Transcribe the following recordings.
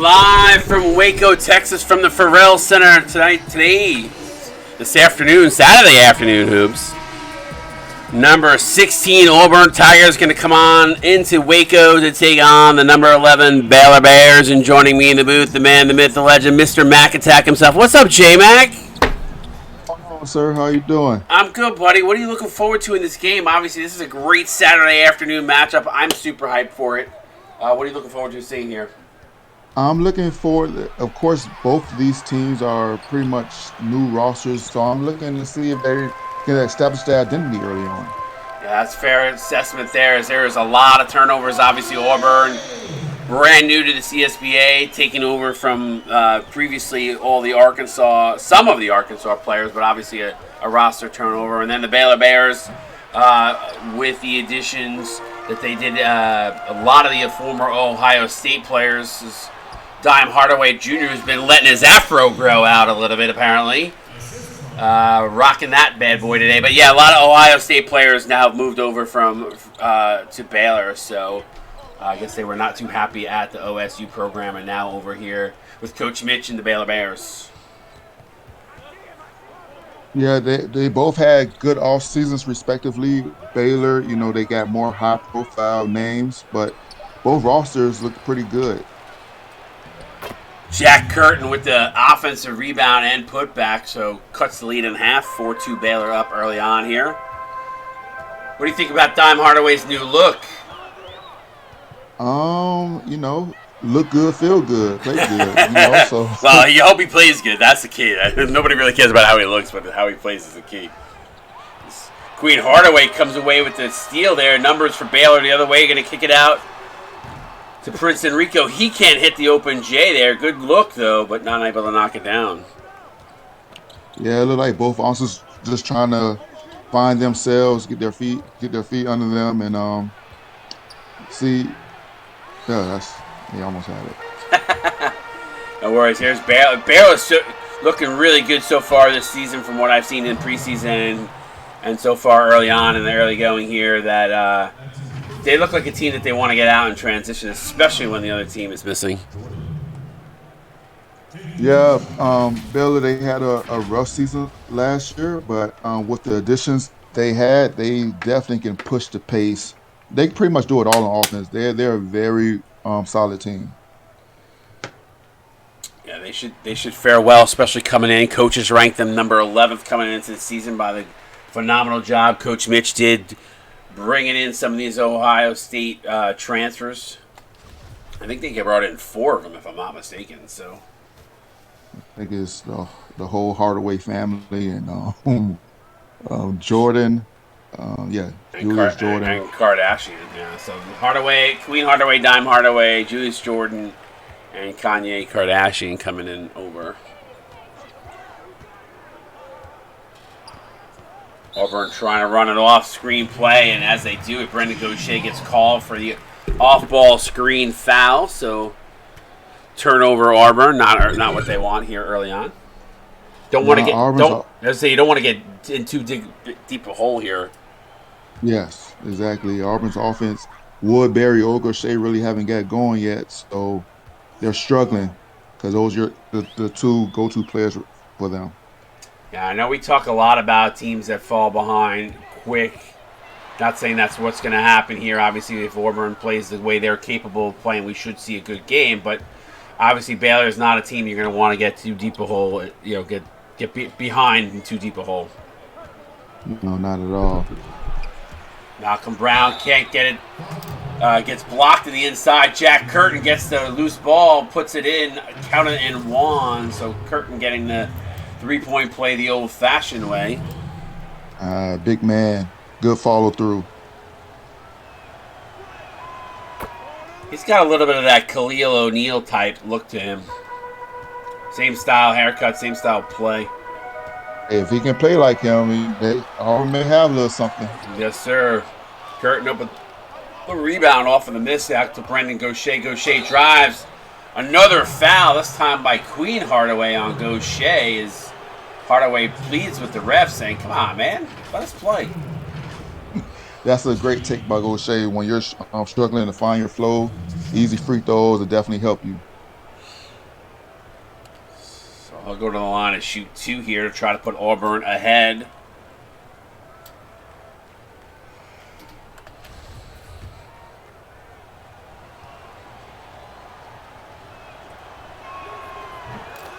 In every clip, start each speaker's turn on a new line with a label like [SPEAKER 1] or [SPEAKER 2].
[SPEAKER 1] Live from Waco, Texas, from the Farrell Center this afternoon, Saturday afternoon, hoops. Number 16 Auburn Tigers going to come on into Waco to take on the number 11 Baylor Bears. And joining me in the booth, the man, the myth, the legend, Mr. Mac Attack himself. What's up, J-Mac?
[SPEAKER 2] Hello, sir. How you doing?
[SPEAKER 1] I'm good, buddy. What are you looking forward to in this game? Obviously, this is a great Saturday afternoon matchup. I'm super hyped for it. What are you looking forward to seeing here?
[SPEAKER 2] I'm looking forward. Of course, both of these teams are pretty much new rosters, so I'm looking to see if they can establish their identity early on.
[SPEAKER 1] Yeah, that's a fair assessment there, as there is a lot of turnovers. Obviously, Auburn, brand new to the CSBA, taking over from previously some of the Arkansas players, but obviously a roster turnover. And then the Baylor Bears, with the additions that they did, a lot of the former Ohio State players. Dime Hardaway Jr. has been letting his afro grow out a little bit, apparently. Rocking that bad boy today. But yeah, a lot of Ohio State players now have moved over to Baylor. So I guess they were not too happy at the OSU program, and now over here with Coach Mitch and the Baylor Bears.
[SPEAKER 2] Yeah, they both had good off seasons respectively. Baylor, they got more high profile names, but both rosters look pretty good.
[SPEAKER 1] Jack Curtin with the offensive rebound and putback, so cuts the lead in half. 4-2 Baylor up early on here. What do you think about Dime Hardaway's new look?
[SPEAKER 2] Look good, feel good, play good. So.
[SPEAKER 1] Well, you hope he plays good. That's the key. Nobody really cares about how he looks, but how he plays is the key. Queen Hardaway comes away with the steal there. Numbers for Baylor the other way. Going to kick it out to Prince Enrico. He can't hit the open J there. Good look, though, but not able to knock it down.
[SPEAKER 2] Yeah, it looked like both officers just trying to find themselves, get their feet under them, and see. Yeah, he almost had it.
[SPEAKER 1] No worries. Here's Baylor. Baylor's looking really good so far this season from what I've seen in preseason and so far early on in the early going here, that they look like a team that they want to get out in transition, especially when the other team is missing.
[SPEAKER 2] Yeah, Baylor, they had a rough season last year, but with the additions they had, they definitely can push the pace. They pretty much do it all on offense. They're a very solid team.
[SPEAKER 1] Yeah, they should fare well, especially coming in. Coaches ranked them number 11th coming into the season by the phenomenal job Coach Mitch did bringing in some of these Ohio State transfers. I think they brought in 4 of them, if I'm not mistaken. So
[SPEAKER 2] I think it's the whole Hardaway family and Jordan. Julius Jordan.
[SPEAKER 1] And Kardashian, yeah. So Queen Hardaway, Dime Hardaway, Julius Jordan, and Kanye Kardashian coming in over. Auburn trying to run an off-screen play, and as they do it, Brendan Gaucher gets called for the off-ball screen foul. So turnover Auburn, not what they want here early on. You don't want to get in too deep a hole here.
[SPEAKER 2] Yes, exactly. Auburn's offense, Woodbury, Gaucher really haven't got going yet, so they're struggling because those are the two go-to players for them.
[SPEAKER 1] Yeah, I know we talk a lot about teams that fall behind quick. Not saying that's what's going to happen here. Obviously, if Auburn plays the way they're capable of playing, we should see a good game. But obviously, Baylor is not a team you're going to want to get too deep a hole. Get behind in too deep a hole.
[SPEAKER 2] No, not at all.
[SPEAKER 1] Malcolm Brown can't get it. Gets blocked to the inside. Jack Curtin gets the loose ball, puts it in, counted and one. So Curtin getting the three-point play the old-fashioned way.
[SPEAKER 2] Big man. Good follow-through.
[SPEAKER 1] He's got a little bit of that Khalil O'Neal type look to him. Same style haircut, same style play.
[SPEAKER 2] If he can play like him, they all may have a little something.
[SPEAKER 1] Yes, sir. Curtin up a rebound off of the miss out to Brendan Gaucher. Gaucher drives. Another foul, this time by Queen Hardaway on Gaucher. As Hardaway pleads with the ref, saying, come on, man, let us play.
[SPEAKER 2] That's a great take by Gaucher. When you're struggling to find your flow, easy free throws will definitely help you.
[SPEAKER 1] I'll go to the line and shoot 2 here to try to put Auburn ahead.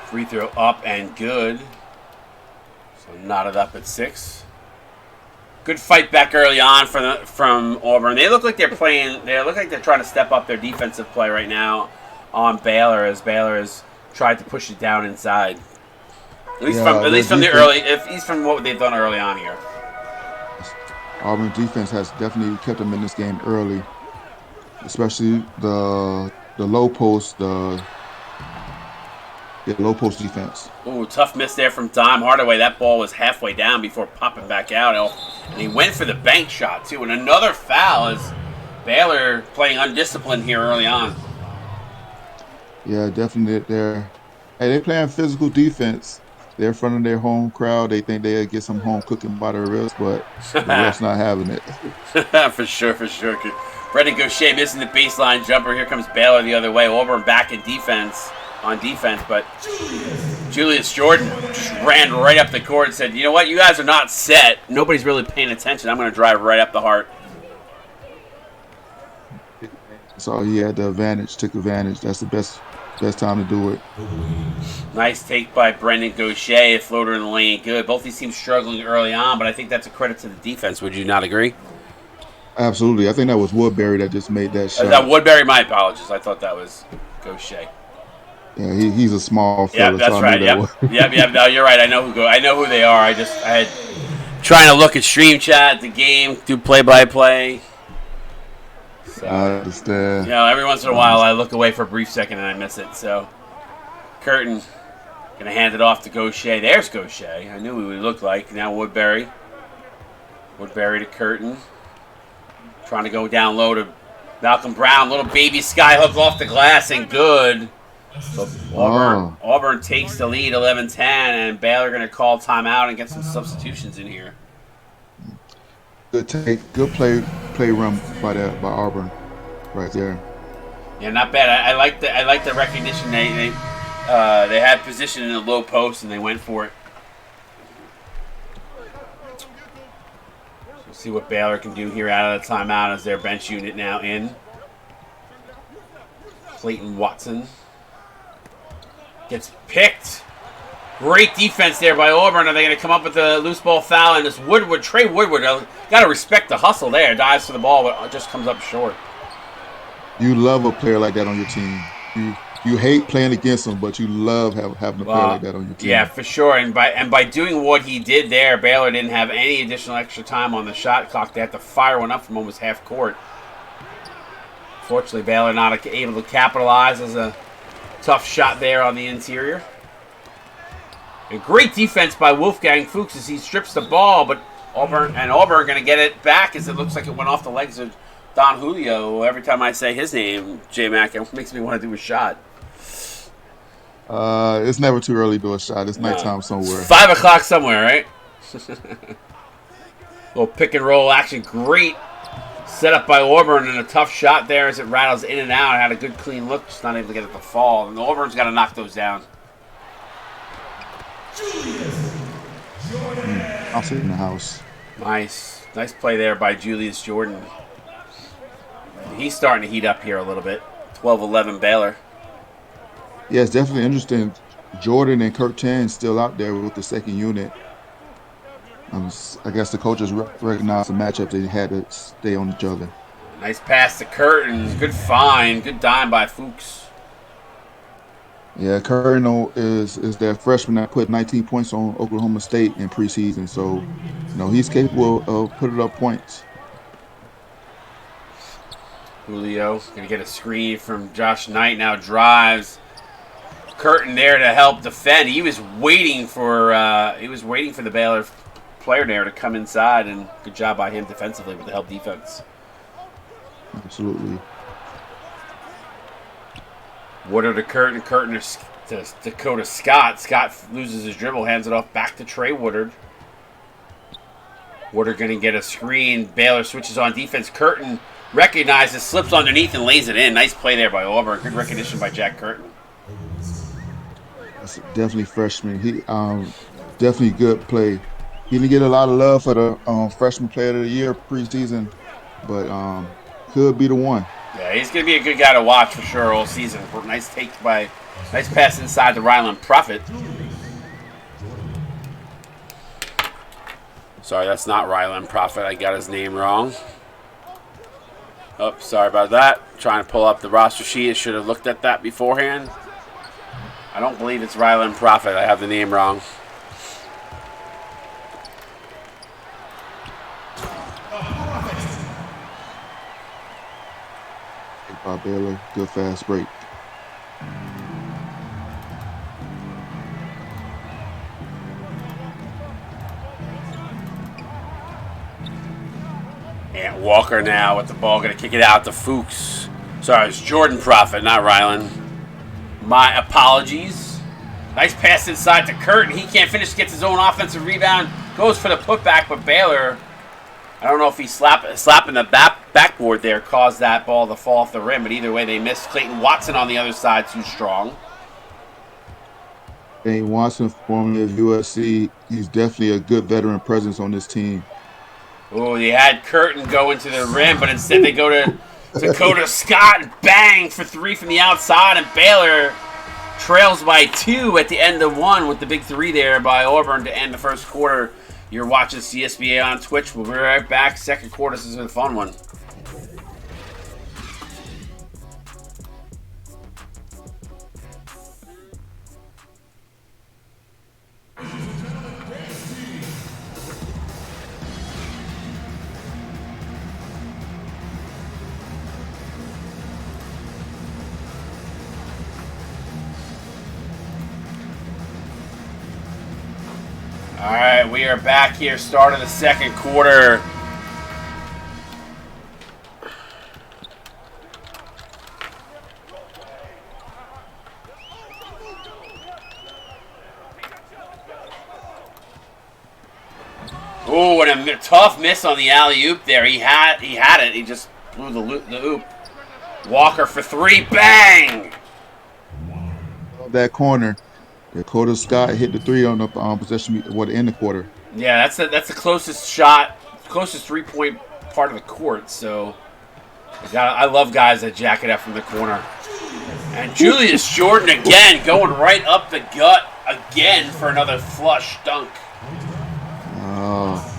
[SPEAKER 1] Free throw up and good. So knotted up at 6. Good fight back early on from Auburn. They look like they're playing. They look like they're trying to step up their defensive play right now on Baylor, as Baylor has tried to push it down inside. At least from what they've done early on here.
[SPEAKER 2] Auburn defense has definitely kept them in this game early, especially the low post, the low post defense.
[SPEAKER 1] Ooh, tough miss there from Dime Hardaway. That ball was halfway down before popping back out. And he went for the bank shot, too. And another foul as Baylor playing undisciplined here early on.
[SPEAKER 2] Yeah, definitely. They're playing physical defense. They're in front of their home crowd. They think they'll get some home cooking by their wrist, but the ref's not having it.
[SPEAKER 1] For sure. Brendan Gaucher missing the baseline jumper. Here comes Baylor the other way. Auburn back in on defense, but Julius Jordan just ran right up the court and said, you know what, you guys are not set. Nobody's really paying attention. I'm going to drive right up the heart.
[SPEAKER 2] So he had the advantage, took advantage. That's the best time to do it.
[SPEAKER 1] Nice take by Brendan Gaucher. Floater in the lane, good. Both these teams struggling early on, but I think that's a credit to the defense. Would you not agree?
[SPEAKER 2] Absolutely. I think that was Woodbury that just made that shot.
[SPEAKER 1] That Woodbury, my apologies. I thought that was Gaucher.
[SPEAKER 2] Yeah, he's a small fella.
[SPEAKER 1] Yeah, that's right. Yep. No, you're right. I know who they are. I had trying to look at stream chat, the game, do play-by-play. So,
[SPEAKER 2] I understand.
[SPEAKER 1] Every once in a while I look away for a brief second and I miss it. So, Curtin gonna hand it off to Gaucher. There's Gaucher. I knew who he looked like. Now Woodbury to Curtin. Trying to go down low to Malcolm Brown. Little baby skyhook off the glass and good. So Auburn takes the lead 11-10, and Baylor going to call timeout and get some substitutions in here.
[SPEAKER 2] Good play run by Auburn, right there.
[SPEAKER 1] Yeah, not bad. I like the recognition. They had position in the low post and they went for it. So we'll see what Baylor can do here out of the timeout as their bench unit now in. Clayton Watson gets picked. Great defense there by Auburn. Are they going to come up with a loose ball foul? And this Trey Woodward, got to respect the hustle there. Dives for the ball, but just comes up short.
[SPEAKER 2] You love a player like that on your team. You hate playing against him, but you love having a player like that on your team.
[SPEAKER 1] Yeah, for sure. And by doing what he did there, Baylor didn't have any additional extra time on the shot clock. They had to fire one up from almost half court. Fortunately, Baylor not able to capitalize as a tough shot there on the interior. A great defense by Wolfgang Fuchs as he strips the ball, but Auburn are going to get it back as it looks like it went off the legs of Don Julio. Every time I say his name, J-Mac, it makes me want to do a shot.
[SPEAKER 2] It's never too early to do a shot. It's nighttime somewhere.
[SPEAKER 1] It's 5 o'clock somewhere, right? Little pick and roll action. Great set up by Auburn and a tough shot there as it rattles in and out. Had a good clean look, just not able to get it to fall. And Auburn's got to knock those down.
[SPEAKER 2] I'll sit in the house.
[SPEAKER 1] Nice play there by Julius Jordan. He's starting to heat up here a little bit. 12-11 Baylor.
[SPEAKER 2] Yeah, it's definitely interesting. Jordan and Kurt Chan still out there with the second unit. I guess the coaches recognized the matchup. They had to stay on each other.
[SPEAKER 1] Nice pass to Curtin. Good find. Good dime by Fuchs.
[SPEAKER 2] Yeah, Curtin is their freshman that put 19 points on Oklahoma State in preseason. So, he's capable of putting up points.
[SPEAKER 1] Julio going to get a screen from Josh Knight. Now drives. Curtin there to help defend. He was waiting for the Baylor player there to come inside, and good job by him defensively with the help defense.
[SPEAKER 2] Absolutely.
[SPEAKER 1] Woodard to Curtin. Curtin to Dakota Scott. Scott loses his dribble, hands it off back to Trey Woodard. Woodard going to get a screen. Baylor switches on defense. Curtin recognizes, slips underneath, and lays it in. Nice play there by Auburn. Good recognition by Jack Curtin.
[SPEAKER 2] That's definitely freshman. He definitely good play. He didn't get a lot of love for the freshman player of the year preseason, but could be the one.
[SPEAKER 1] Yeah, he's going to be a good guy to watch for sure all season. Nice pass inside to Ryland Prophet. Sorry, that's not Ryland Prophet. I got his name wrong. Oh, sorry about that. Trying to pull up the roster sheet. I should have looked at that beforehand. I don't believe it's Ryland Prophet. I have the name wrong.
[SPEAKER 2] By Baylor, good fast break.
[SPEAKER 1] And Walker now with the ball, going to kick it out to Fuchs. Sorry, it's Jordan Prophet, not Ryland. My apologies. Nice pass inside to Curtin. He can't finish, gets his own offensive rebound, goes for the putback, but Baylor, I don't know if he slapping the backboard there caused that ball to fall off the rim, but either way they missed. Clayton Watson on the other side, too strong.
[SPEAKER 2] Clayton Watson, formerly of USC, he's definitely a good veteran presence on this team.
[SPEAKER 1] Oh, they had Curtin go into the rim, but instead they go to Dakota Scott and bang for three from the outside, and Baylor trails by 2 at the end of 1 with the big 3 there by Auburn to end the first quarter. You're watching CSBA on Twitch. We'll be right back. Second quarter, this is a fun one. All right, we are back here, start of the second quarter. Oh, and a tough miss on the alley-oop there. He had it. He just blew the oop. Walker for 3, bang!
[SPEAKER 2] That corner. Dakota Scott hit the 3 on the possession in the quarter.
[SPEAKER 1] Yeah, that's the closest shot, closest 3-point part of the court. So I love guys that jack it up from the corner. And Julius Jordan again going right up the gut again for another flush dunk.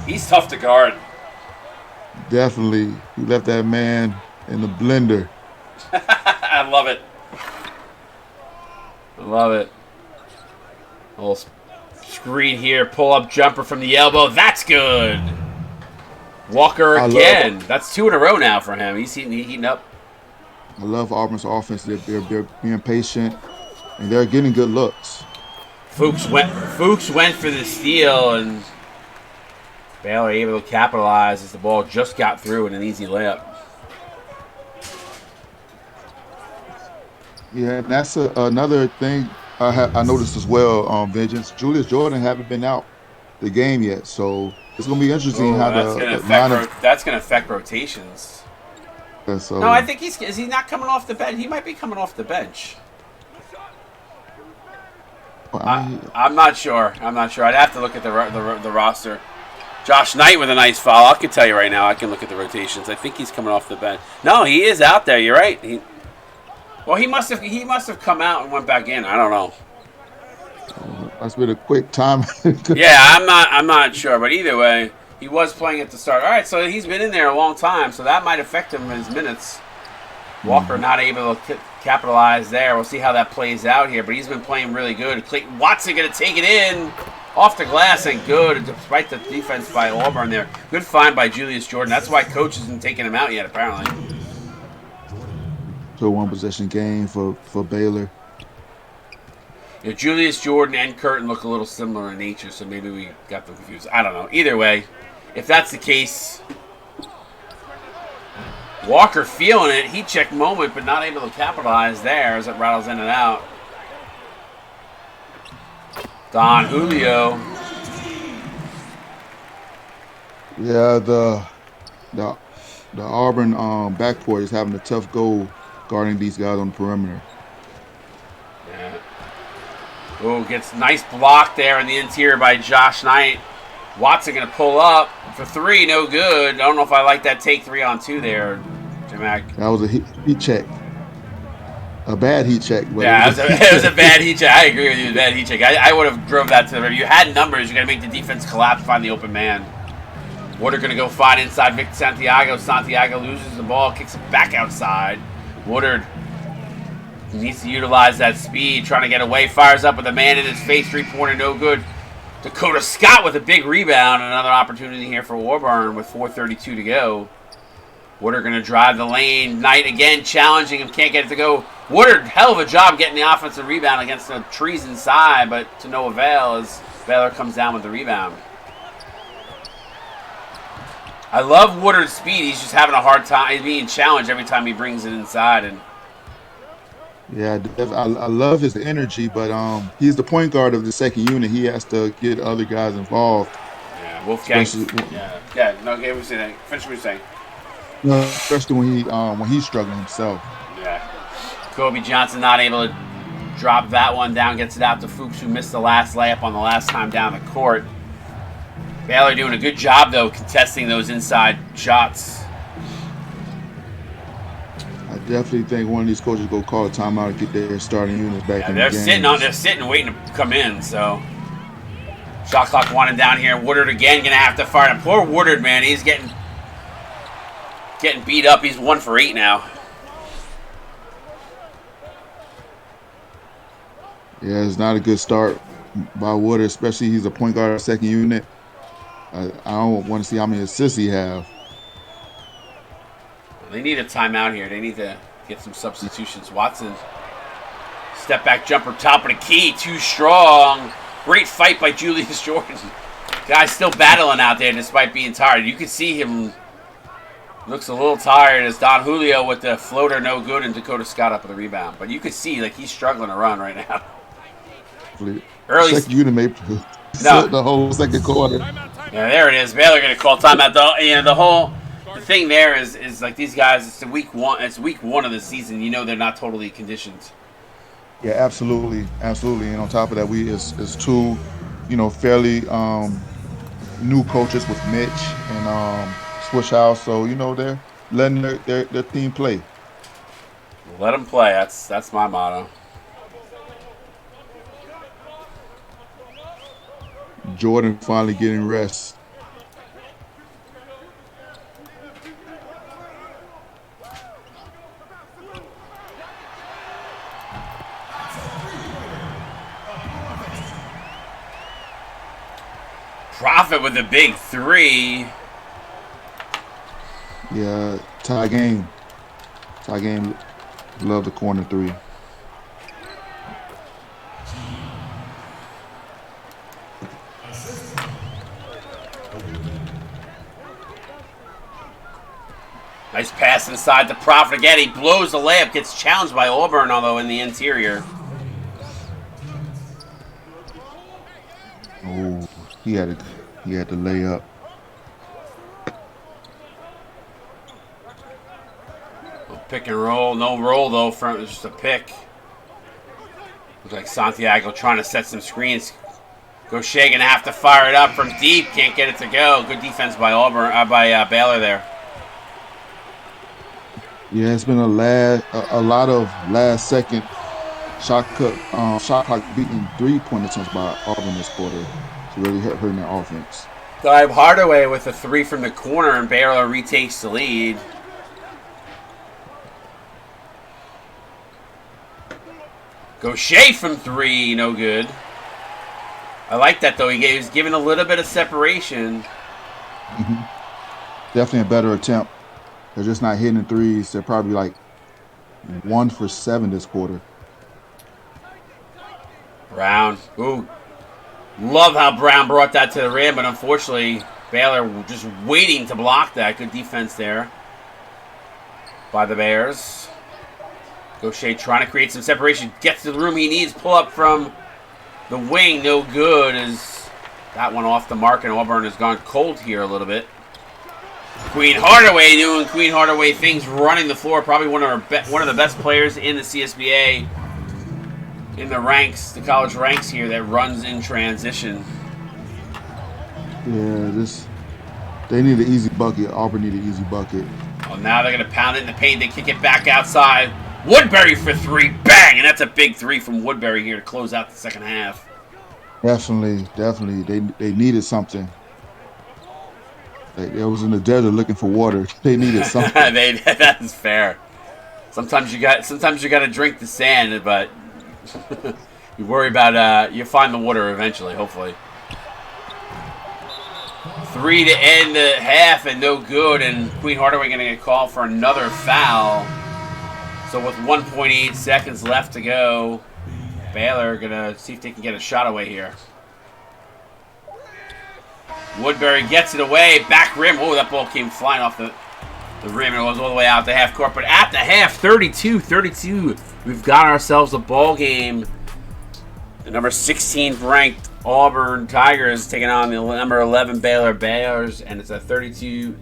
[SPEAKER 1] He's tough to guard.
[SPEAKER 2] Definitely, he left that man in the blender.
[SPEAKER 1] I love it. I love it. Little screen here, pull up jumper from the elbow. That's good. Walker again. That's 2 in a row now for him. He's heating up.
[SPEAKER 2] I love Auburn's offense. They're being patient and they're getting good looks.
[SPEAKER 1] Fuchs went for the steal, and Baylor able to capitalize as the ball just got through in an easy layup.
[SPEAKER 2] Yeah, and that's another thing I noticed as well, Vengeance. Julius Jordan haven't been out the game yet, so it's going to be interesting how
[SPEAKER 1] that's going to affect rotations.
[SPEAKER 2] So,
[SPEAKER 1] no, I think is he not coming off the bench? He might be coming off the bench. I'm not sure. I'd have to look at the roster. Josh Knight with a nice foul. I can tell you right now. I can look at the rotations. I think he's coming off the bench. No, he is out there. You're right. He must have come out and went back in. I don't know.
[SPEAKER 2] That's been a quick time.
[SPEAKER 1] Yeah, I'm not sure, but either way, he was playing at the start. All right, so he's been in there a long time, so that might affect him in his minutes. Walker not able to capitalize there. We'll see how that plays out here, but he's been playing really good. Clayton Watson going to take it in off the glass and good, despite the defense by Auburn there. Good find by Julius Jordan. That's why coach isn't taking him out yet, apparently.
[SPEAKER 2] To a 1-possession game for Baylor.
[SPEAKER 1] Yeah, Julius Jordan and Curtin look a little similar in nature, so maybe we got them confused. I don't know. Either way, if that's the case, Walker feeling it. Heat check moment, but not able to capitalize there as it rattles in and out. Don Julio.
[SPEAKER 2] Yeah, the Auburn backcourt is having a tough goal guarding these guys on the perimeter.
[SPEAKER 1] Yeah. Oh, gets nice block there in the interior by Josh Knight. Watson going to pull up for 3, no good. I don't know if I like that take 3 on 2 there, J-Mac.
[SPEAKER 2] That was a heat check. A bad heat check. But
[SPEAKER 1] Yeah, it was a bad heat check. I agree with you, bad heat check. I would have drove that to the river. You had numbers. You got to make the defense collapse, find the open man. Woodard going to go find inside Victor Santiago. Santiago loses the ball, kicks it back outside. Woodard needs to utilize that speed, trying to get away. Fires up with a man in his face. 3-pointer, no good. Dakota Scott with a big rebound. Another opportunity here for AUBURN with 4:32 to go. Woodard going to drive the lane. Knight again challenging him. Can't get it to go. Woodard, hell of a job getting the offensive rebound against the trees inside, but to no avail as Baylor comes down with the rebound. I love Woodard's speed. He's just having a hard time. He's being challenged every time he brings it inside. And
[SPEAKER 2] yeah, I love his energy, but he's the point guard of the second unit. He has to get other guys involved.
[SPEAKER 1] Yeah, Wolfgang. Yeah. No, okay, finish what you're saying.
[SPEAKER 2] No, especially when he's struggling himself.
[SPEAKER 1] Yeah. Kobe Johnson not able to drop that one down. Gets it out to Fuchs, who missed the last layup on the last time down the court. Baylor doing a good job, though, contesting those inside shots.
[SPEAKER 2] I definitely think one of these coaches go call a timeout and get their starting units back in the game.
[SPEAKER 1] They're sitting waiting to come in, so. Shot clock winding down here. Woodard again going to have to fire. And poor Woodard, man, he's getting beat up. He's 1 for 8 now.
[SPEAKER 2] Yeah, it's not a good start by Woodard, especially he's a point guard of the second unit. I don't want to see how many assists he have.
[SPEAKER 1] They need a timeout here. They need to get some substitutions. Watson, step back jumper, top of the key, too strong. Great fight by Julius Jordan. Guy's still battling out there despite being tired. You can see him looks a little tired as Don Julio with the floater no good and Dakota Scott up with the rebound. But you can see like he's struggling to run right now.
[SPEAKER 2] Early second unit made the whole second quarter.
[SPEAKER 1] Yeah, there it is. Baylor going to call timeout. The thing there is like these guys. It's week 1. It's week 1 of the season. You know they're not totally conditioned.
[SPEAKER 2] Yeah, absolutely. And on top of that, is 2, fairly new coaches with Mitch and Swish House. So they're letting their team play.
[SPEAKER 1] Let them play. That's my motto.
[SPEAKER 2] Jordan finally getting rest.
[SPEAKER 1] Prophet with a big 3.
[SPEAKER 2] Yeah, tie game. Love the corner 3.
[SPEAKER 1] Nice pass inside the Prophet again. He blows the layup. Gets challenged by AUBURN, although in the interior.
[SPEAKER 2] Oh, he had to lay up.
[SPEAKER 1] Pick and roll. No roll, though. It's just a pick. Looks like Santiago trying to set some screens. Gaucher going to have to fire it up from deep. Can't get it to go. Good defense by Baylor there.
[SPEAKER 2] Yeah, it's been a lot of last second shot clock beating 3-point attempts by AUBURN this quarter. It's really hurting their offense.
[SPEAKER 1] Dive Hardaway with a 3 from the corner, and Baylor retakes the lead. Gaucher from 3, no good. I like that, though. He was given a little bit of separation.
[SPEAKER 2] Definitely a better attempt. They're just not hitting threes. They're probably like 1 for 7 this quarter.
[SPEAKER 1] Brown. Ooh. Love how Brown brought that to the rim, but unfortunately, Baylor just waiting to block that. Good defense there by the Bears. Gaucher trying to create some separation. Gets to the room he needs. Pull up from the wing. No good. As that one off the mark, and AUBURN has gone cold here a little bit. Queen Hardaway doing Queen Hardaway things, running the floor. Probably one of the best players in the CSBA. in the ranks, the college ranks here, that runs in transition.
[SPEAKER 2] Yeah, they need an easy bucket. Auburn need an easy bucket.
[SPEAKER 1] Oh, now they're going to pound it in the paint. They kick it back outside. Woodbury for three. Bang! And that's a big three from Woodbury here to close out the second half.
[SPEAKER 2] Definitely. They needed something. They was in the desert looking for water. They needed something.
[SPEAKER 1] That is fair. Sometimes you got to drink the sand, but you worry about you find the water eventually, hopefully. 3 to end the half and no good, and Queen Hardaway going to get called for another foul. So with 1.8 seconds left to go, Baylor going to see if they can get a shot away here. Woodbury gets it away, back rim. Oh, that ball came flying off the rim. It goes all the way out to half court. But at the half, 32-32, we've got ourselves a ball game. The number 16 ranked Auburn Tigers taking on the number 11 Baylor Bears, and it's a 32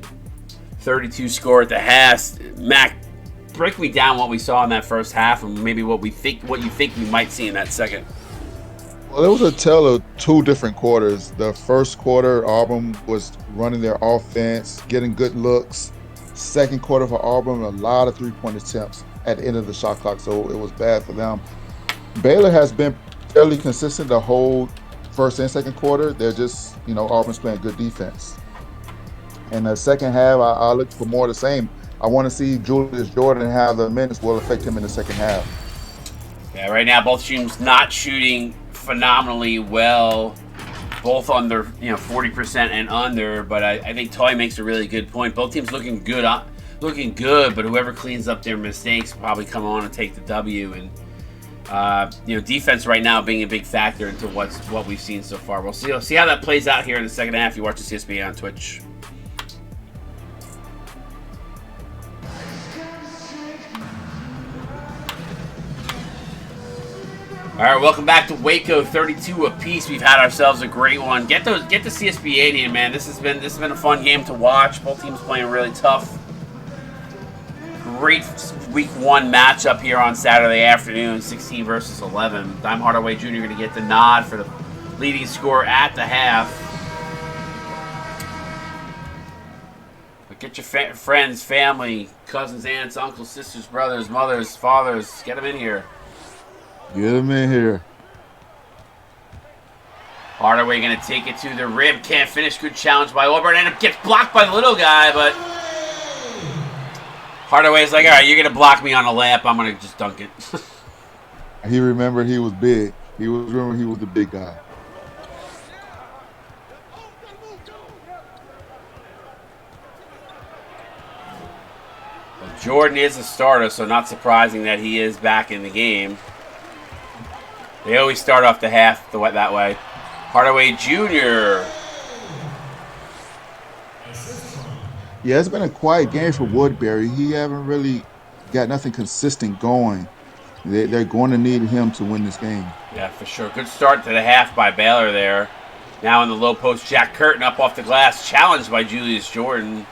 [SPEAKER 1] score at the half. Mac, break me down what we saw in that first half, and maybe what you think we might see in that second.
[SPEAKER 2] Well, it was a tale of two different quarters. The first quarter, Auburn was running their offense, getting good looks. Second quarter for Auburn, a lot of three-point attempts at the end of the shot clock, so it was bad for them. Baylor has been fairly consistent the whole first and second quarter. They're just, Auburn's playing good defense. In the second half, I look for more of the same. I want to see Julius Jordan and how the minutes will affect him in the second half.
[SPEAKER 1] Yeah, right now both teams not shooting phenomenally well, both under 40% and under. But I think Toy makes a really good point. Both teams looking good, but whoever cleans up their mistakes will probably come on and take the W. And defense right now being a big factor into what we've seen so far. We'll see how that plays out here in the second half. You watch the CSBA on Twitch. All right, welcome back to Waco. 32 apiece. We've had ourselves a great one. Get the CSBA in, man. This has been a fun game to watch. Both teams playing really tough. Great week 1 matchup here on Saturday afternoon, 16 versus 11. Dime Hardaway Jr. going to get the nod for the leading scorer at the half. But get your friends, family, cousins, aunts, uncles, sisters, brothers, mothers, fathers. Get them in here.
[SPEAKER 2] Get him in here.
[SPEAKER 1] Hardaway going to take it to the rim. Can't finish. Good challenge by Auburn. And it gets blocked by the little guy, but Hardaway's like, all right, you're going to block me on a layup. I'm going to just dunk it.
[SPEAKER 2] He remembered he was big. He was the big guy.
[SPEAKER 1] Well, Jordan is a starter, so not surprising that he is back in the game. They always start off the half that way. Hardaway Jr.
[SPEAKER 2] Yeah, it's been a quiet game for Woodbury. He haven't really got nothing consistent going. They're going to need him to win this game.
[SPEAKER 1] Yeah, for sure. Good start to the half by Baylor there. Now in the low post, Jack Curtin up off the glass, challenged by Julius Jordan.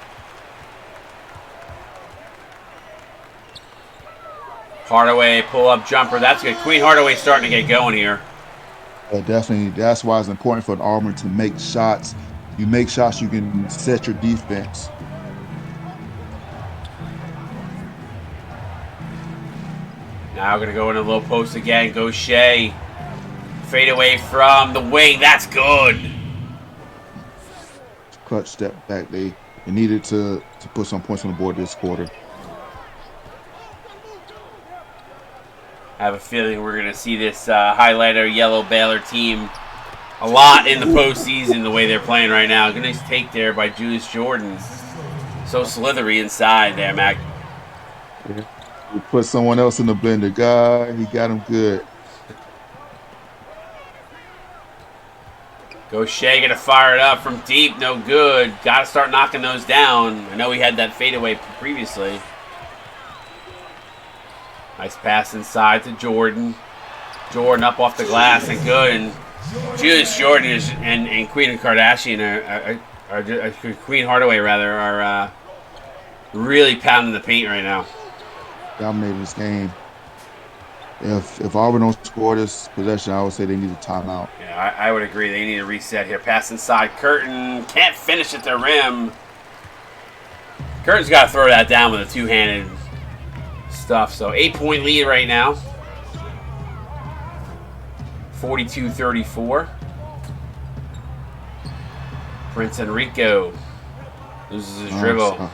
[SPEAKER 1] Hardaway pull-up jumper. That's good. Queen Hardaway starting to get going here.
[SPEAKER 2] Definitely. That's why it's important for an Auburn to make shots. You make shots, you can set your defense.
[SPEAKER 1] Now we're going to go in the low post again. Go Shea. Fade away from the wing. That's good.
[SPEAKER 2] Clutch step back. They needed to put some points on the board this quarter.
[SPEAKER 1] I have a feeling we're going to see this highlighter yellow Baylor team a lot in the postseason the way they're playing right now. Good nice take there by Julius Jordan. So slithery inside there, Mac.
[SPEAKER 2] Yeah. We put someone else in the blender. God, he got him good.
[SPEAKER 1] Go Shea, going to fire it up from deep. No good. Got to start knocking those down. I know he had that fadeaway previously. Nice pass inside to Jordan. Jordan up off the glass and good. And Julius Jordan and Queen Kardashian are Queen Hardaway rather are really pounding the paint right now.
[SPEAKER 2] Dominating this game. If Auburn don't score this possession, I would say they need a timeout.
[SPEAKER 1] Yeah, I would agree. They need a reset here. Pass inside. Curtin can't finish at the rim. Curtin's got to throw that down with a two-handed stuff. So 8-point lead right now. 42-34. Prince Enrico loses his dribble.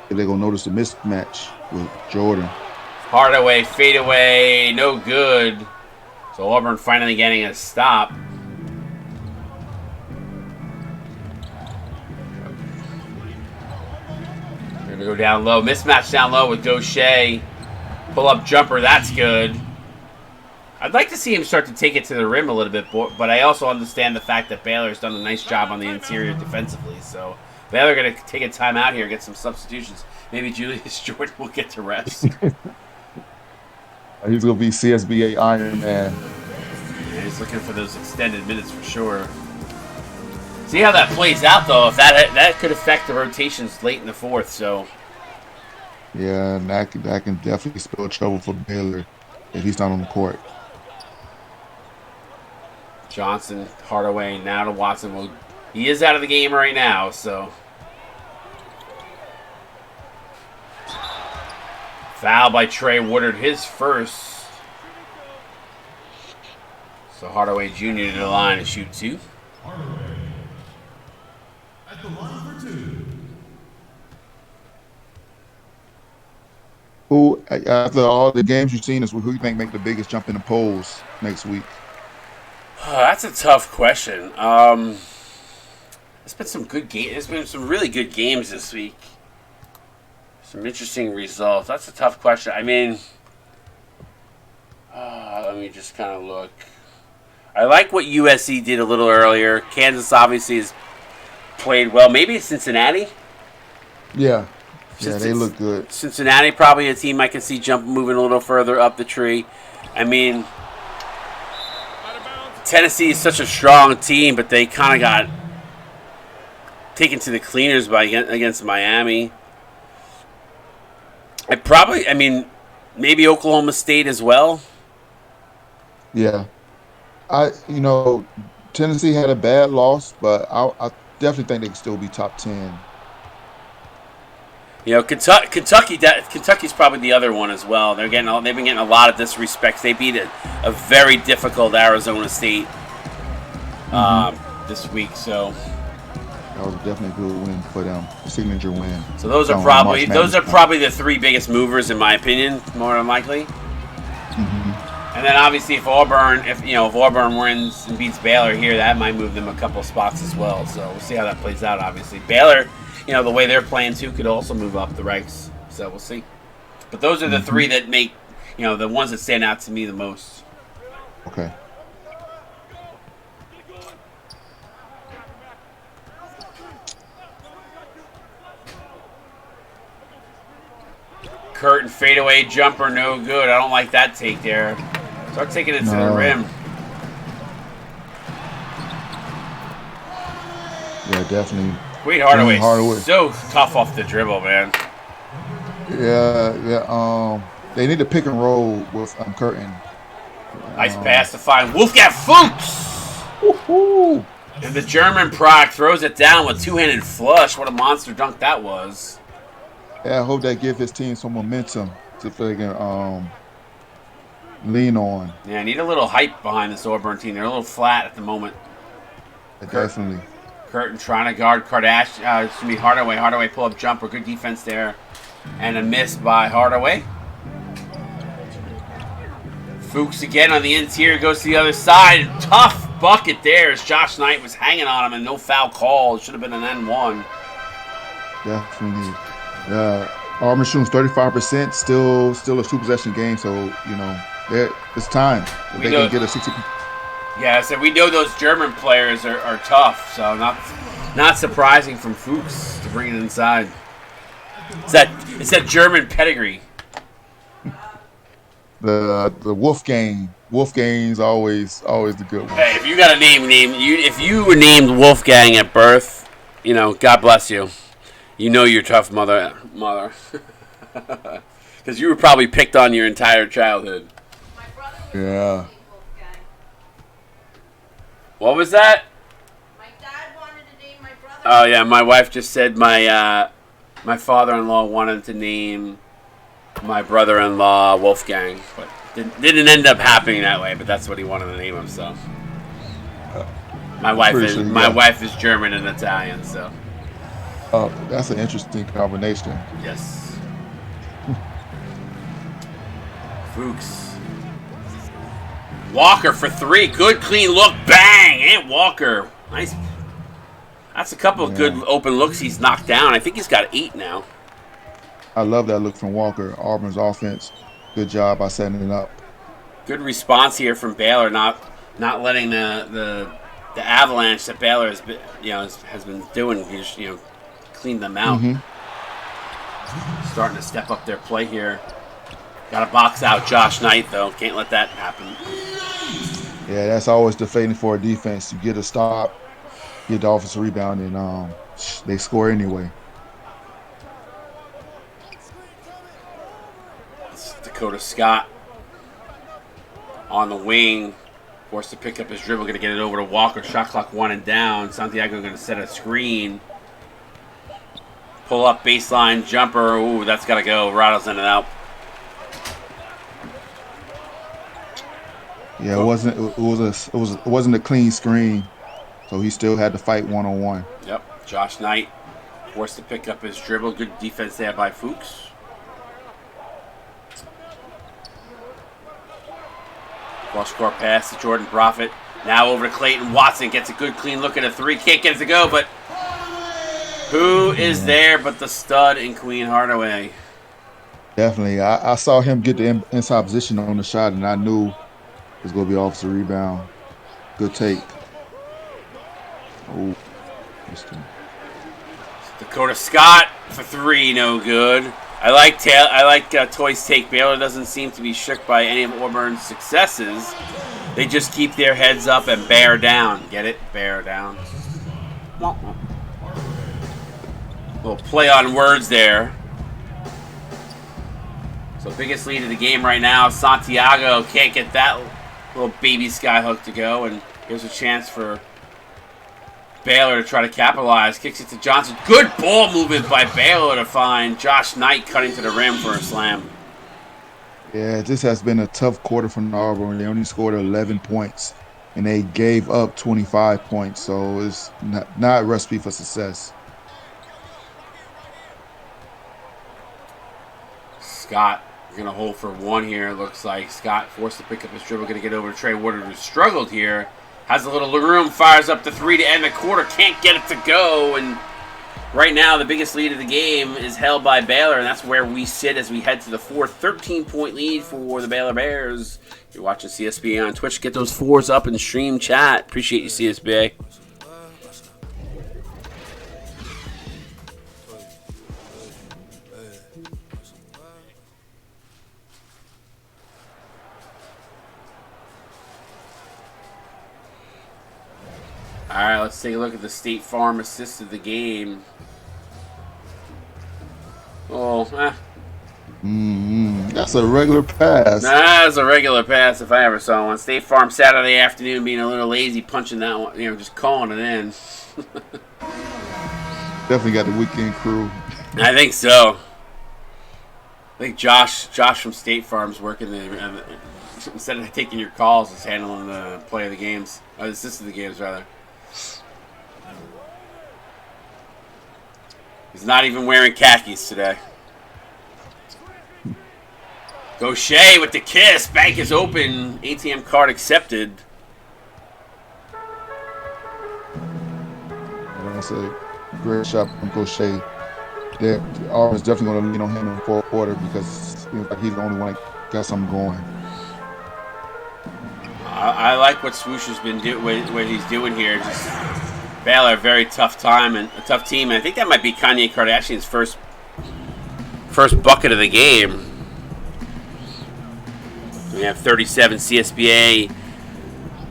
[SPEAKER 2] They're going to notice the mismatch with Jordan.
[SPEAKER 1] Hardaway, fadeaway, no good. So Auburn finally getting a stop. They're going to go down low. Mismatch down low with Gaucher. Pull-up jumper, that's good. I'd like to see him start to take it to the rim a little bit, but I also understand the fact that Baylor's done a nice job on the interior defensively. So Baylor going to take a timeout here, get some substitutions. Maybe Julius Jordan will get to rest.
[SPEAKER 2] He's going to be CSBA Iron Man.
[SPEAKER 1] Yeah, he's looking for those extended minutes for sure. See how that plays out, though. If that could affect the rotations late in the fourth. So
[SPEAKER 2] yeah, and that can definitely spell trouble for Baylor if he's not on the court.
[SPEAKER 1] Johnson, Hardaway, now to Watson. Well, he is out of the game right now, so. Foul by Trey Woodard, his first. So Hardaway Jr. to the line to shoot two.
[SPEAKER 3] Hardaway at the line for two.
[SPEAKER 2] Who, after all the games you've seen, who you think make the biggest jump in the polls next week?
[SPEAKER 1] That's a tough question. There's been some good games. There's been some really good games this week. Some interesting results. That's a tough question. I mean, let me just kind of look. I like what USC did a little earlier. Kansas obviously has played well. Maybe it's Cincinnati.
[SPEAKER 2] Yeah, they look good.
[SPEAKER 1] Cincinnati probably a team I can see moving a little further up the tree. I mean, Tennessee is such a strong team, but they kind of got taken to the cleaners against Miami. Maybe Oklahoma State as well.
[SPEAKER 2] Yeah. Tennessee had a bad loss, but I definitely think they can still be top 10.
[SPEAKER 1] Kentucky's probably the other one as well. They've been getting a lot of disrespect. They beat a very difficult Arizona State this week, so
[SPEAKER 2] that was definitely a good win for them, a signature win.
[SPEAKER 1] So those are probably the three biggest movers in my opinion, more than likely. Mm-hmm. And then obviously if Auburn wins and beats Baylor here, that might move them a couple spots as well. So we'll see how that plays out. Obviously Baylor, the way they're playing too, could also move up the ranks. So we'll see. But those are the three that make the ones that stand out to me the most.
[SPEAKER 2] Okay.
[SPEAKER 1] Curtin fadeaway jumper, no good. I don't like that take there. Start taking it to the rim.
[SPEAKER 2] Yeah, definitely.
[SPEAKER 1] Wade Hardaway, so tough off the dribble, man.
[SPEAKER 2] Yeah. They need to pick and roll with Curtin.
[SPEAKER 1] Nice pass to find Wolfgang Fuchs.
[SPEAKER 2] Woohoo!
[SPEAKER 1] And the German product throws it down with two-handed flush. What a monster dunk that was.
[SPEAKER 2] Yeah, I hope that gives his team some momentum to freaking lean on.
[SPEAKER 1] Yeah, I need a little hype behind this Auburn team. They're a little flat at the moment.
[SPEAKER 2] Definitely.
[SPEAKER 1] Curtin trying to guard Hardaway. Hardaway pull-up jumper. Good defense there. And a miss by Hardaway. Fuchs again on the interior. Goes to the other side. Tough bucket there as Josh Knight was hanging on him and no foul call. It should have been an N1.
[SPEAKER 2] Definitely. Auburn shooting 35%, still a two-possession game, so it's time. They can get a 60.
[SPEAKER 1] Yeah, so we know those German players are tough, so not surprising from Fuchs to bring it inside. It's that German pedigree.
[SPEAKER 2] The Wolfgang's always the good one.
[SPEAKER 1] Hey, if you got a name, if you were named Wolfgang at birth, God bless you. You're tough, mother. Because you were probably picked on your entire childhood.
[SPEAKER 2] Yeah.
[SPEAKER 1] What was that?
[SPEAKER 4] My dad wanted to name my brother.
[SPEAKER 1] Oh yeah, my wife just said my father-in-law wanted to name my brother-in-law Wolfgang, but didn't end up happening that way. But that's what he wanted to name him. So my wife is German and Italian. So
[SPEAKER 2] that's an interesting combination.
[SPEAKER 1] yes. Fuchs. Walker for 3. Good clean look. Bang! And Walker. Nice. That's a couple of good open looks he's knocked down. I think he's got 8 now.
[SPEAKER 2] I love that look from Walker. Auburn's offense. Good job by setting it up.
[SPEAKER 1] Good response here from Baylor, not letting the avalanche that Baylor has been, has been doing. He just cleaned them out. Starting to step up their play here. Got to box out Josh Knight though. Can't let that happen.
[SPEAKER 2] Yeah, that's always the failing for a defense. You get a stop, get the offensive rebound, and they score anyway.
[SPEAKER 1] It's Dakota Scott on the wing, forced to pick up his dribble, going to get it over to Walker. Shot clock 1 and down. Santiago going to set a screen. Pull up baseline jumper. Ooh, that's got to go. Rattles in and out.
[SPEAKER 2] Yeah, it wasn't a clean screen, so he still had to fight one-on-one.
[SPEAKER 1] Yep, Josh Knight forced to pick up his dribble. Good defense there by Fuchs. Cross-court pass to Jordan Prophet. Now over to Clayton Watson. Gets a good clean look at a 3. Can't get it to go, but who is there but the stud in Queen Hardaway?
[SPEAKER 2] Definitely. I saw him get the inside position on the shot, and I knew it was going to be offensive rebound. Good take. Oh,
[SPEAKER 1] Dakota Scott for 3, no good. I like Toy's take. Baylor doesn't seem to be shook by any of Auburn's successes. They just keep their heads up and bear down. Get it? Bear down. Little play on words there. So biggest lead of the game right now. Santiago can't get that little baby skyhook to go, and here's a chance for Baylor to try to capitalize. Kicks it to Johnson. Good ball movement by Baylor to find Josh Knight cutting to the rim for a slam.
[SPEAKER 2] Yeah, this has been a tough quarter from Auburn. They only scored 11 points, and they gave up 25 points. So it's not a recipe for success.
[SPEAKER 1] Scott going to hold for 1 here, it looks like. Scott forced to pick up his dribble. Going to get over to Trey Woodard, who struggled here. Has a little room, fires up the 3 to end the quarter. Can't get it to go. And right now, the biggest lead of the game is held by Baylor, and that's where we sit as we head to the 4th. 13-point lead for the Baylor Bears. If you're watching CSBA on Twitch, get those 4s up in the stream chat. Appreciate you, CSBA. All right, let's take a look at the State Farm assist of the game. Oh,
[SPEAKER 2] That's a regular pass.
[SPEAKER 1] That's a regular pass if I ever saw one. State Farm Saturday afternoon being a little lazy, punching that one, just calling it in.
[SPEAKER 2] Definitely got the weekend crew.
[SPEAKER 1] I think so. I think Josh from State Farm's working instead of taking your calls, is handling the play of the games, or the assist of the games rather. He's not even wearing khakis today. Gaucher with the kiss. Bank is open. ATM card accepted.
[SPEAKER 2] That's a great shot from Gaucher. Auburn's definitely going to lean on him in the 4th quarter because he's the only one that got something going.
[SPEAKER 1] I like what Swoosh has been doing. What he's doing here. Just Baylor, a very tough time and a tough team. And I think that might be Kanye Kardashian's first bucket of the game. We have 37 CSBA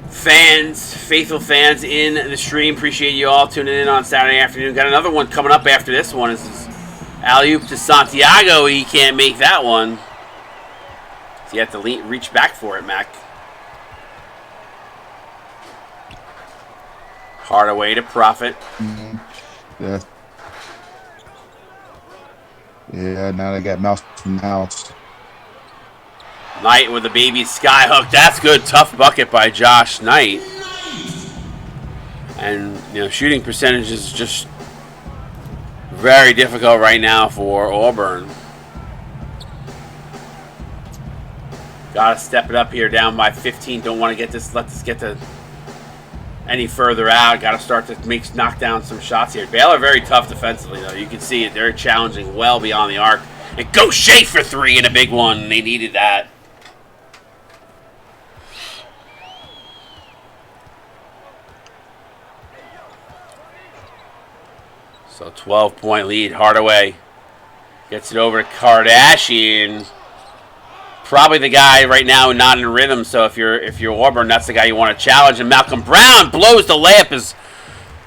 [SPEAKER 1] fans, faithful fans in the stream. Appreciate you all tuning in on Saturday afternoon. Got another one coming up after this one. This is alley-oop to Santiago. He can't make that one. So you have to reach back for it, Mac. Hardaway to Profit.
[SPEAKER 2] Yeah. Yeah, now they got mouse to mouse.
[SPEAKER 1] Knight with the baby skyhook. That's good. Tough bucket by Josh Knight. And, shooting percentage is just very difficult right now for Auburn. Got to step it up here, down by 15. Don't want to let this get to any further out. Got to start to knock down some shots here. Baylor very tough defensively, though. You can see it. They're challenging well beyond the arc. And Gaucher for 3 in a big one. They needed that. So 12-point lead. Hardaway gets it over to Kardashian. Probably the guy right now not in rhythm. So if you're Auburn, that's the guy you want to challenge. And Malcolm Brown blows the layup as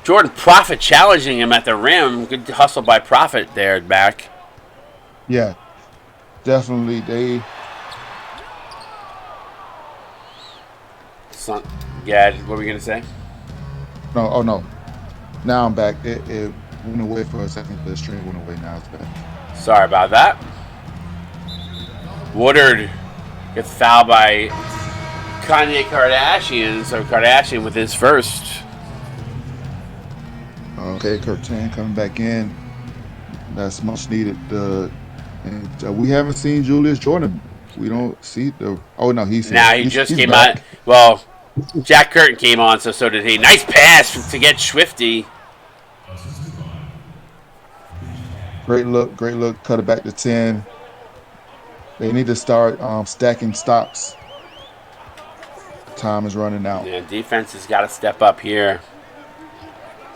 [SPEAKER 1] Jordan Profit challenging him at the rim. Good hustle by Profit there back.
[SPEAKER 2] Yeah, definitely.
[SPEAKER 1] Yeah, what were we gonna say?
[SPEAKER 2] No, oh no. Now I'm back. It went away for a second. The stream went away. Now it's back.
[SPEAKER 1] Sorry about that. Woodard gets fouled by Kanye Kardashian. So Kardashian with his first.
[SPEAKER 2] Okay, Curtin coming back in. That's much needed. And we haven't seen Julius Jordan. We don't see the. Oh no, he
[SPEAKER 1] just came
[SPEAKER 2] back.
[SPEAKER 1] on. Well, Jack Curtin came on, so did he. Nice pass to get Swifty.
[SPEAKER 2] Great look. Cut it back to 10. They need to start stacking stops. Time is running out.
[SPEAKER 1] Yeah, defense has got to step up here.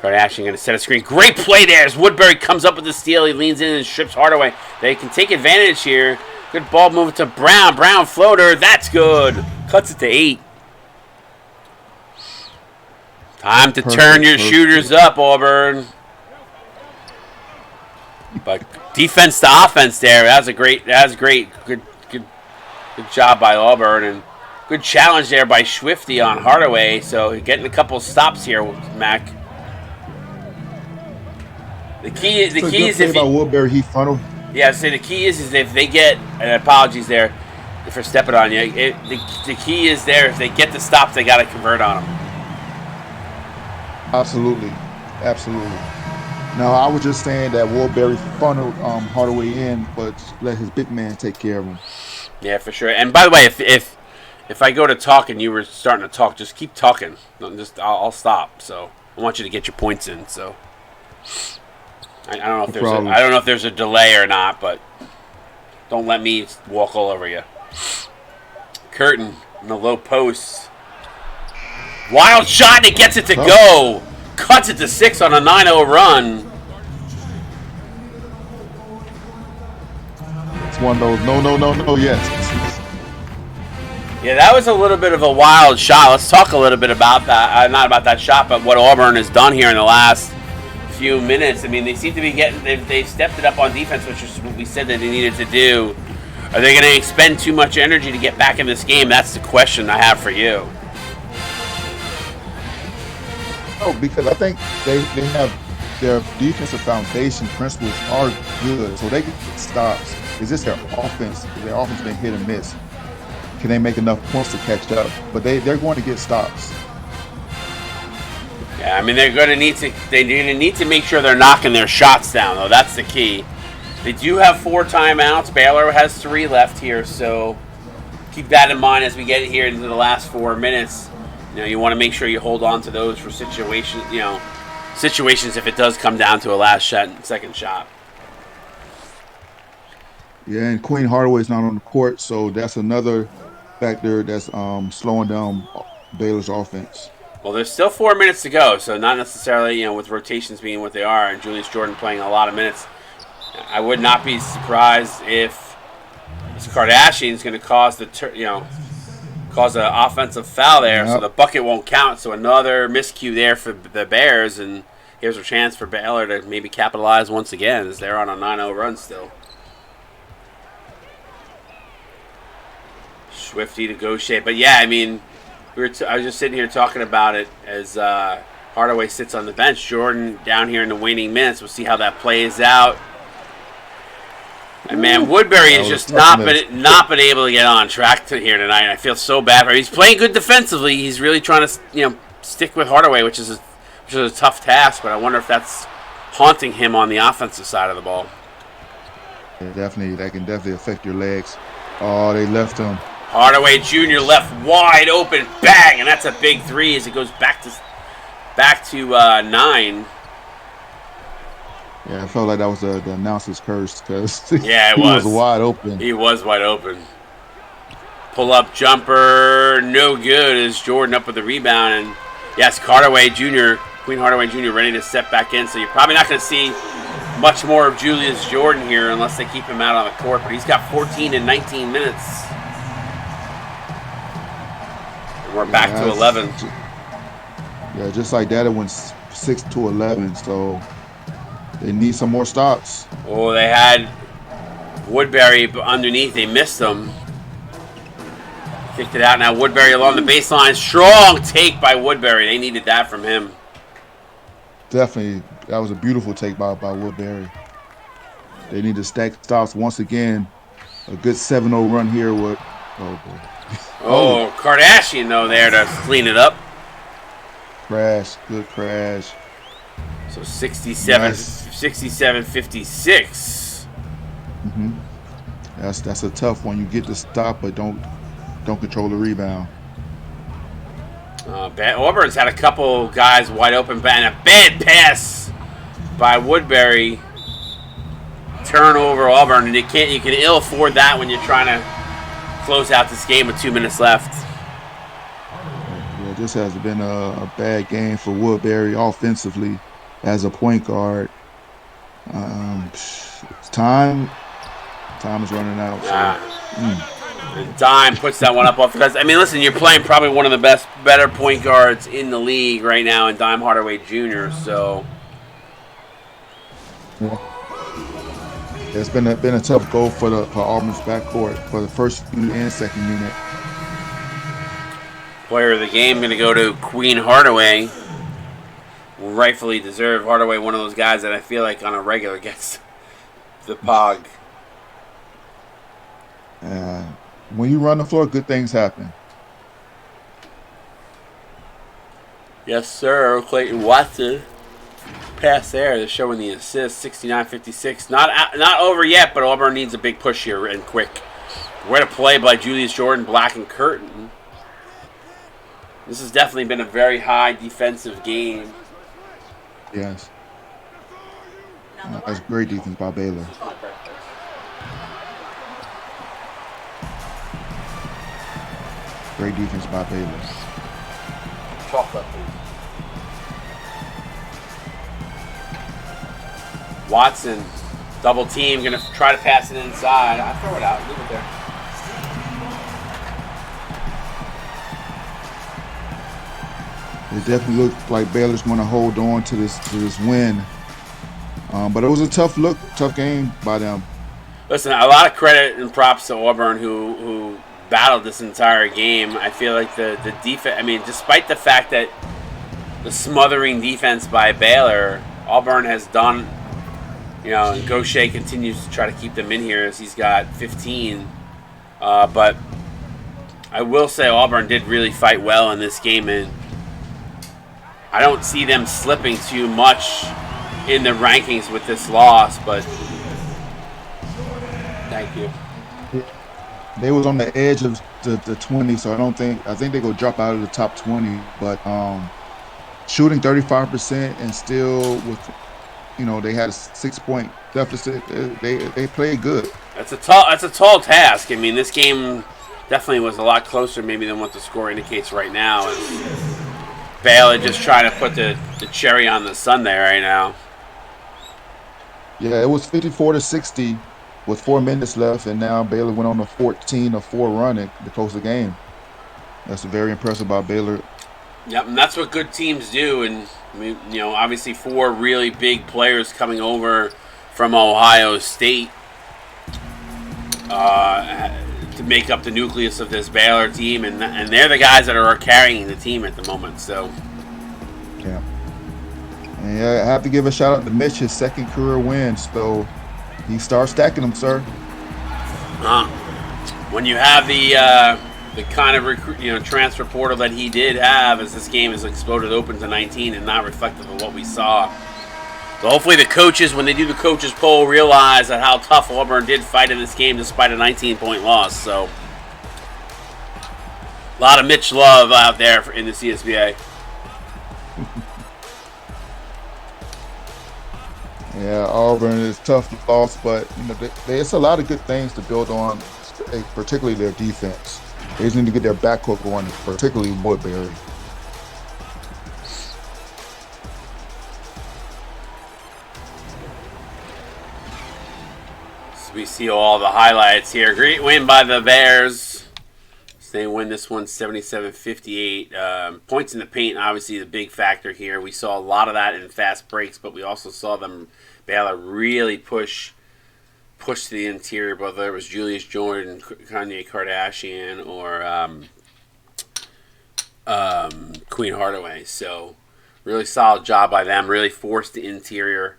[SPEAKER 1] Kardashian going to set a screen. Great play there as Woodbury comes up with the steal. He leans in and strips Hardaway. They can take advantage here. Good ball move to Brown. Brown floater. That's good. Cuts it to 8. Time to turn your shooters up, Auburn. But defense to offense there. That was great. Good job by Auburn, and good challenge there by Swifty on Hardaway. So getting a couple stops here, Mac. The key is if
[SPEAKER 2] Woodbury, he funneled.
[SPEAKER 1] Yeah, so the key is if they get, and apologies there for stepping on you. The key is there if they get the stops, they got to convert on them.
[SPEAKER 2] Absolutely. No, I was just saying that Woodbury funneled Hardaway in, but let his big man take care of him.
[SPEAKER 1] Yeah, for sure. And by the way, if I go to talk and you were starting to talk, just keep talking. I'll stop. So I want you to get your points in. So I don't know if there's a delay or not, but don't let me walk all over you. Curtin in the low post. Wild shot, and it gets it to go. Cuts it to 6 on a 9-0 run.
[SPEAKER 2] It's one of those no, yes.
[SPEAKER 1] Yeah, that was a little bit of a wild shot. Let's talk a little bit about that. Not about that shot, but what Auburn has done here in the last few minutes. I mean, they seem to be they've stepped it up on defense, which is what we said that they needed to do. Are they going to expend too much energy to get back in this game? That's the question I have for you.
[SPEAKER 2] Oh, because I think they have their defensive foundation principles are good, so they can get stops. It's just their offense. Their offense been hit and miss. Can they make enough points to catch up? But they're going to get stops.
[SPEAKER 1] Yeah, I mean they're going to need to make sure they're knocking their shots down, though. That's the key. They do have 4 timeouts. Baylor has 3 left here, so keep that in mind as we get here into the last 4 minutes. You want to make sure you hold on to those for situations if it does come down to a second shot.
[SPEAKER 2] Yeah, and Queen Hardaway's not on the court, so that's another factor that's slowing down Baylor's offense.
[SPEAKER 1] Well, there's still 4 minutes to go, so not necessarily, with rotations being what they are and Julius Jordan playing a lot of minutes. I would not be surprised if this Kardashian is going to cause an offensive foul there, so the bucket won't count. So another miscue there for the Bears, and here's a chance for Baylor to maybe capitalize once again as they're on a 9-0 run still. Swifty to Gaucher. But yeah, I mean, I was just sitting here talking about it as Hardaway sits on the bench. Jordan down here in the waning minutes. We'll see how that plays out. And man, Woodbury has just not been able to get on track here tonight. I feel so bad for him. He's playing good defensively. He's really trying to stick with Hardaway, which is a tough task. But I wonder if that's haunting him on the offensive side of the ball.
[SPEAKER 2] Yeah, definitely, that can definitely affect your legs. Oh, they left him.
[SPEAKER 1] Hardaway Jr. left wide open, bang, and that's a big three as it goes back to 9.
[SPEAKER 2] Yeah, I felt like that was the announcer's curse because
[SPEAKER 1] yeah,
[SPEAKER 2] he was wide open.
[SPEAKER 1] He was wide open. Pull-up jumper, no good as Jordan up with the rebound. And yes, Queen Hardaway Jr. ready to step back in. So you're probably not going to see much more of Julius Jordan here unless they keep him out on the court. But he's got 14 and 19 minutes. And we're back to 11.
[SPEAKER 2] Yeah, just like that, it went 6 to 11. So they need some more stops.
[SPEAKER 1] Oh, they had Woodbury underneath. They missed them. Kicked it out. Now Woodbury along the baseline. Strong take by Woodbury. They needed that from him.
[SPEAKER 2] Definitely. That was a beautiful take by Woodbury. They need to stack stops once again. A good 7-0 run here with. Oh, boy.
[SPEAKER 1] Oh, Kardashian, though, there to clean it up.
[SPEAKER 2] Crash. Good crash.
[SPEAKER 1] So 67,
[SPEAKER 2] nice.
[SPEAKER 1] 56.
[SPEAKER 2] Mm-hmm. That's a tough one. You get the stop, but don't control the rebound.
[SPEAKER 1] Auburn's had a couple guys wide open, and a bad pass by Woodbury. Turnover Auburn, and you can ill afford that when you're trying to close out this game with 2 minutes left.
[SPEAKER 2] Yeah, this has been a bad game for Woodbury offensively as a point guard. Time is running out. So.
[SPEAKER 1] And Dime puts that one up off because, I mean, listen, you're playing probably one of the better point guards in the league right now in Dime Hardaway Jr., so.
[SPEAKER 2] Yeah. It's been a tough goal for Auburn's backcourt for the first unit and second unit.
[SPEAKER 1] Player of the game going to go to Queen Hardaway. Rightfully deserved. Hardaway, one of those guys that I feel like on a regular gets the pog.
[SPEAKER 2] When you run the floor, good things happen.
[SPEAKER 1] Yes, sir. Clayton Watson. Pass there. They're showing the assist. 69-56. Not over yet, but Auburn needs a big push here and quick. What a play by Julius Jordan, Black and Curtin. This has definitely been a very high defensive game.
[SPEAKER 2] Yes. That's great defense by Baylor. Great defense by Baylor.
[SPEAKER 1] Chocolate, please. Watson, double team, gonna try to pass it inside. I'll throw it out, leave it there.
[SPEAKER 2] It definitely looked like Baylor's going to hold on to this win, but it was a tough game by them. Listen,
[SPEAKER 1] a lot of credit and props to Auburn who battled this entire game. I feel like the defense, I mean, despite the fact that the smothering defense by Baylor, Auburn has done, and Gaucher continues to try to keep them in here as he's got 15. But I will say Auburn did really fight well in this game, and I don't see them slipping too much in the rankings with this loss, but thank you.
[SPEAKER 2] They was on the edge of the 20, so I think they go drop out of the top 20. But shooting 35% and still with, they had a 6-point deficit. They played good.
[SPEAKER 1] That's a tall task. I mean, this game definitely was a lot closer maybe than what the score indicates right now. And Baylor just trying to put the cherry on the sundae right now.
[SPEAKER 2] Yeah, it was 54-60. With 4 minutes left, and now Baylor went on a 14-4 run to close the game. That's very impressive by Baylor.
[SPEAKER 1] Yep, and that's what good teams do. And I mean, obviously 4 really big players coming over from Ohio State to make up the nucleus of this Baylor team, and they're the guys that are carrying the team at the moment. So,
[SPEAKER 2] yeah, And yeah, I have to give a shout out to Mitch, his second career win. So he starts stacking them, sir.
[SPEAKER 1] When you have the kind of transfer portal that he did have, as this game has exploded open to 19 and not reflective of what we saw. So hopefully the coaches, when they do the coaches poll, realize that how tough Auburn did fight in this game despite a 19-point loss. So a lot of Mitch love out there in the CSBA.
[SPEAKER 2] Yeah, Auburn is tough loss, but there's a lot of good things to build on, particularly their defense. They just need to get their backcourt going, particularly Woodbury.
[SPEAKER 1] So we see all the highlights here. Great win by the Bears. So they win this one 77-58. Points in the paint, obviously the big factor here. We saw a lot of that in fast breaks, but we also saw them, Baylor, really push to the interior, whether it was Julius Jordan, Kanye Kardashian, or Queen Hardaway. So really solid job by them. Really forced the interior.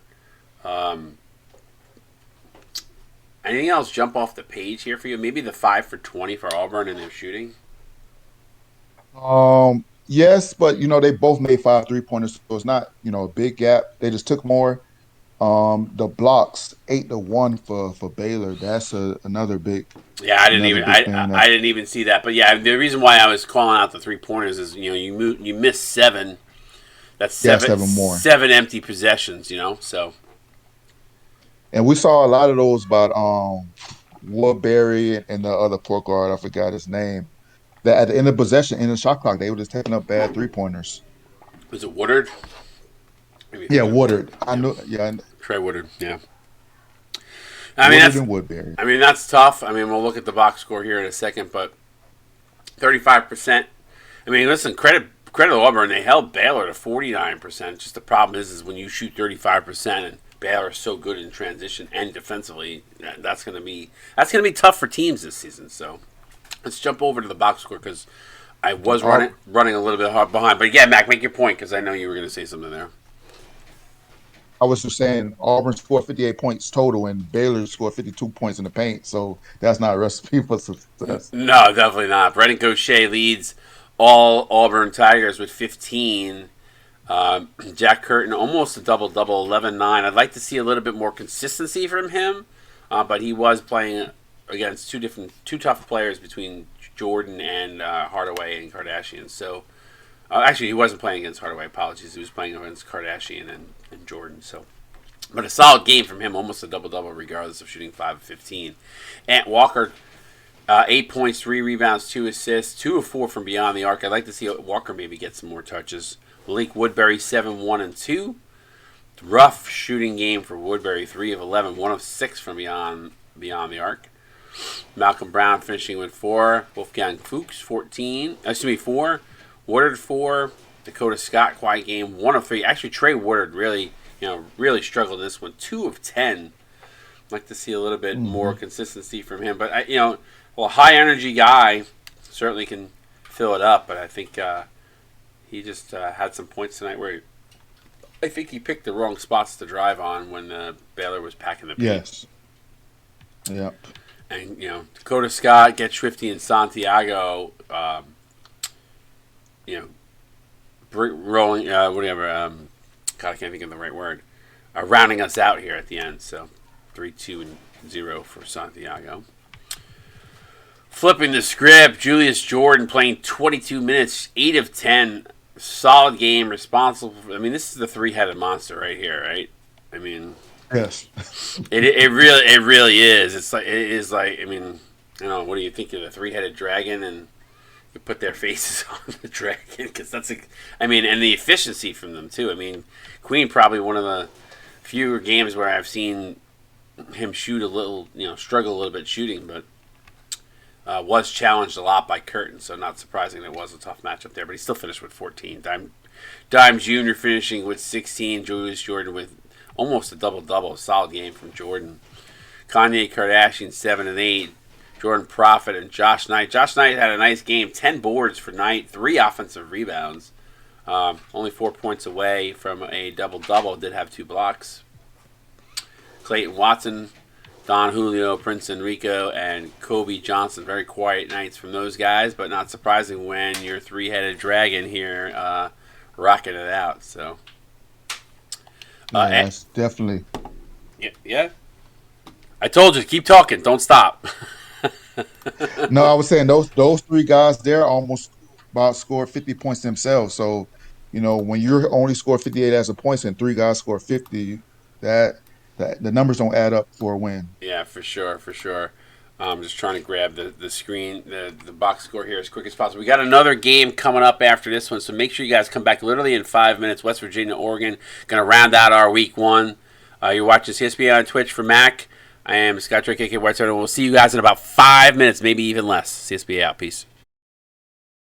[SPEAKER 1] Anything else jump off the page here for you? Maybe the 5 for 20 for Auburn in their shooting.
[SPEAKER 2] Yes, but they both made 5 3-pointers, so it's not a big gap. They just took more. The blocks 8-1 for Baylor. That's another big.
[SPEAKER 1] Yeah, I didn't even see that. But yeah, the reason why I was calling out the 3-pointers is you missed 7. That's 7
[SPEAKER 2] more.
[SPEAKER 1] 7 empty possessions. So.
[SPEAKER 2] And we saw a lot of those about Woodbury and the other point guard. I forgot his name. That at the end of possession, in the shot clock, they were just taking up bad 3-pointers.
[SPEAKER 1] Was it Woodard?
[SPEAKER 2] Yeah, Woodard. I know. Yeah,
[SPEAKER 1] Trey Woodard. Yeah.
[SPEAKER 2] Woodard and Woodbury.
[SPEAKER 1] I mean, that's tough. I mean, we'll look at the box score here in a second, but 35%. I mean, listen, credit to Auburn. They held Baylor to 49%. Just the problem is when you shoot 35% and Baylor is so good in transition and defensively, that's gonna be tough for teams this season. So let's jump over to the box score because I was running a little bit hard behind. But yeah, Mac, make your point because I know you were going to say something there.
[SPEAKER 2] I was just saying Auburn scored 58 points total and Baylor scored 52 points in the paint. So that's not a recipe for success.
[SPEAKER 1] No, definitely not. Brendan Gaucher leads all Auburn Tigers with 15. Jack Curtin almost a double-double, 11-9. I'd like to see a little bit more consistency from him, but he was playing against two tough players between Jordan and Hardaway and Kardashian. So actually, he wasn't playing against Hardaway. Apologies. He was playing against Kardashian and Jordan. So, but a solid game from him, almost a double-double regardless of shooting 5 of 15. Ant Walker, 8 points, 3 rebounds, 2 assists, 2 of 4 from beyond the arc. I'd like to see Walker maybe get some more touches. Malik Woodbury, 7-1-2. Rough shooting game for Woodbury, 3 of 11, 1 of 6 from beyond the arc. Malcolm Brown finishing with 4. Wolfgang Fuchs, 4. Woodard, 4. Dakota Scott, quiet game, 1 of 3. Actually, Trey Woodard really struggled in this one, 2 of 10. I'd like to see a little bit more consistency from him. But, a high-energy guy certainly can fill it up. But I think he just had some points tonight where I think he picked the wrong spots to drive on when Baylor was packing the paint.
[SPEAKER 2] Yes. Yep.
[SPEAKER 1] And, Dakota Scott, Get Swifty, and Santiago, rolling, whatever. God, I can't think of the right word. Rounding us out here at the end. So 3-2-0 for Santiago. Flipping the script, Julius Jordan playing 22 minutes, 8 of 10. Solid game, responsible. This is the 3-headed monster right here, right?
[SPEAKER 2] Yes.
[SPEAKER 1] It really is. It is like what do you think of the 3-headed dragon and you put their faces on the dragon because that's and the efficiency from them too. Queen probably one of the fewer games where I've seen him shoot a little, struggle a little bit shooting, but was challenged a lot by Curtin, so not surprising it was a tough matchup there. But he still finished with 14. Dime Jr. finishing with 16. Julius Jordan with almost a double-double. Solid game from Jordan. Kanye Kardashian, 7 and 8. Jordan Prophet and Josh Knight. Josh Knight had a nice game. 10 boards for Knight. 3 offensive rebounds. Only 4 points away from a double-double. Did have 2 blocks. Clayton Watson, Don Julio, Prince Enrico, and Kobe Johnson. Very quiet nights from those guys, but not surprising when your 3-headed dragon here rocking it out. So,
[SPEAKER 2] Yes, definitely.
[SPEAKER 1] yeah. I told you, keep talking. Don't stop.
[SPEAKER 2] No, I was saying those 3 guys there almost about scored 50 points themselves. So, when you're only scored 58 as a points and 3 guys score 50, that the numbers don't add up for a win.
[SPEAKER 1] Yeah, for sure. I'm just trying to grab the screen, the box score here as quick as possible. We got another game coming up after this one, so make sure you guys come back literally in 5 minutes. West Virginia, Oregon, going to round out our week 1. You're watching CSBA on Twitch for Mac. I am Scott Drake, aka White Soda, and we'll see you guys in about 5 minutes, maybe even less. CSBA out. Peace.